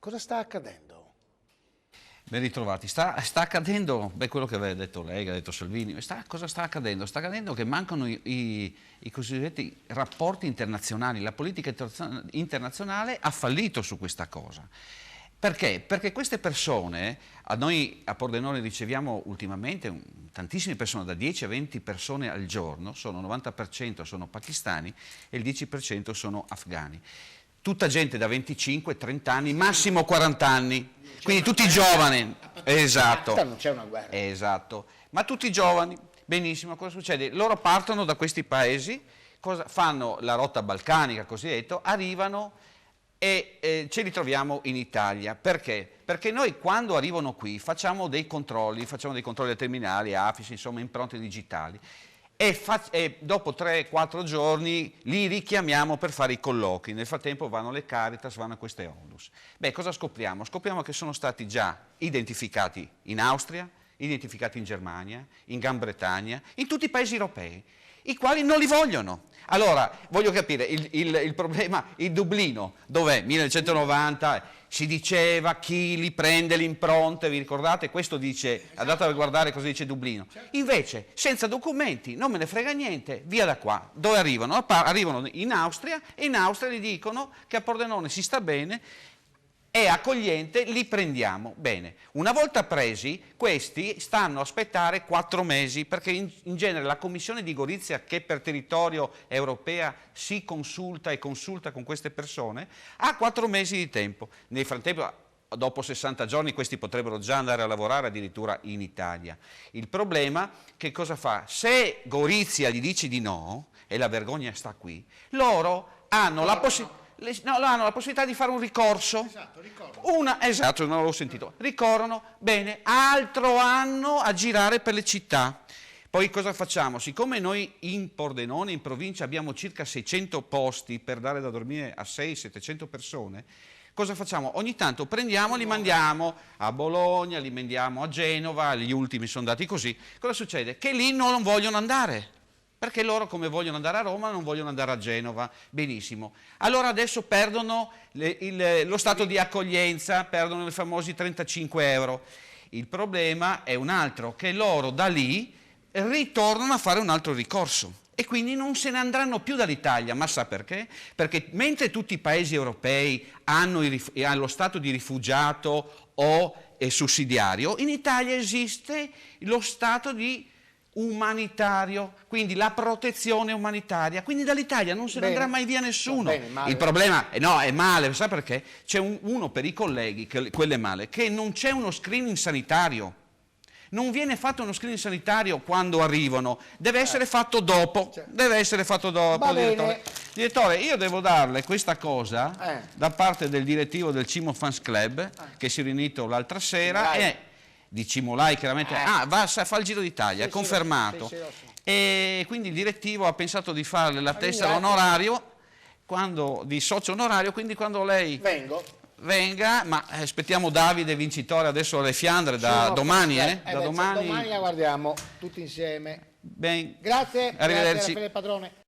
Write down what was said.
Cosa sta accadendo? Ben ritrovati. Sta accadendo quello che aveva detto lei, che ha detto Salvini. Cosa sta accadendo? Sta accadendo che mancano i cosiddetti rapporti internazionali. La politica internazionale ha fallito su questa cosa. Perché? Perché queste persone, noi a Pordenone riceviamo ultimamente tantissime persone, da 10 a 20 persone al giorno, sono 90% sono pakistani e il 10% sono afghani. Tutta gente da 25, 30 anni, massimo 40 anni, quindi tutti giovani. Esatto. Non c'è una guerra. Esatto, ma tutti giovani. Benissimo, cosa succede? Loro partono da questi paesi, fanno la rotta balcanica, cosiddetto, arrivano e ce li troviamo in Italia. Perché? Perché noi quando arrivano qui facciamo dei controlli ai terminali, AFIS, insomma impronte digitali. E dopo 3-4 giorni li richiamiamo per fare i colloqui. Nel frattempo vanno le Caritas, vanno queste Onlus. Beh, cosa scopriamo? Scopriamo che sono stati già identificati in Austria, identificati in Germania, in Gran Bretagna, in tutti i paesi europei, i quali non li vogliono. Allora, voglio capire, il problema, il Dublino, dov'è? 1990, si diceva chi li prende le impronte, vi ricordate? Questo dice, andate a guardare cosa dice Dublino. Invece, senza documenti, non me ne frega niente, via da qua. Dove arrivano? Arrivano in Austria e in Austria gli dicono che a Pordenone si sta bene, è accogliente, li prendiamo. Bene, una volta presi, questi stanno a aspettare 4 mesi, perché in genere la commissione di Gorizia, che per territorio europea si consulta e consulta con queste persone, ha 4 mesi di tempo. Nel frattempo, dopo 60 giorni, questi potrebbero già andare a lavorare addirittura in Italia. Il problema, che cosa fa? Se Gorizia gli dice di no, e la vergogna sta qui, loro hanno la possibilità... No, hanno la possibilità di fare un ricorso. Esatto, ricordo. Esatto, non l'avevo sentito. Ricorrono, bene, altro anno a girare per le città. Poi cosa facciamo? Siccome noi in Pordenone, in provincia, abbiamo circa 600 posti per dare da dormire a 600-700 persone, cosa facciamo? Ogni tanto prendiamo, li mandiamo a Bologna, li mandiamo a Genova, gli ultimi sono andati così. Cosa succede? Che lì non vogliono andare. Perché loro, come vogliono andare a Roma, non vogliono andare a Genova. Benissimo. Allora adesso perdono lo stato di accoglienza, perdono i famosi 35 euro. Il problema è un altro, che loro da lì ritornano a fare un altro ricorso. E quindi non se ne andranno più dall'Italia. Ma sa perché? Perché mentre tutti i paesi europei hanno lo stato di rifugiato o sussidiario, in Italia esiste lo stato di umanitario, quindi la protezione umanitaria, quindi dall'Italia non se ne andrà mai via nessuno. Il problema no, è male, sa perché? C'è uno per i colleghi, quello è male, che non c'è uno screening sanitario, non viene fatto uno screening sanitario quando arrivano, deve essere fatto dopo, deve essere fatto dopo. Direttore, io devo darle questa cosa da parte del direttivo del Cimo Fans Club, che si è riunito l'altra sera, di Cimolai chiaramente, fa il Giro d'Italia, è confermato. Sì. E quindi il direttivo ha pensato di farle la testa onorario, di socio onorario, quindi quando lei venga, ma aspettiamo Davide vincitore adesso alle Fiandre da domani, domani la guardiamo tutti insieme. Ben, Grazie, arrivederci. Raffaele Padrone.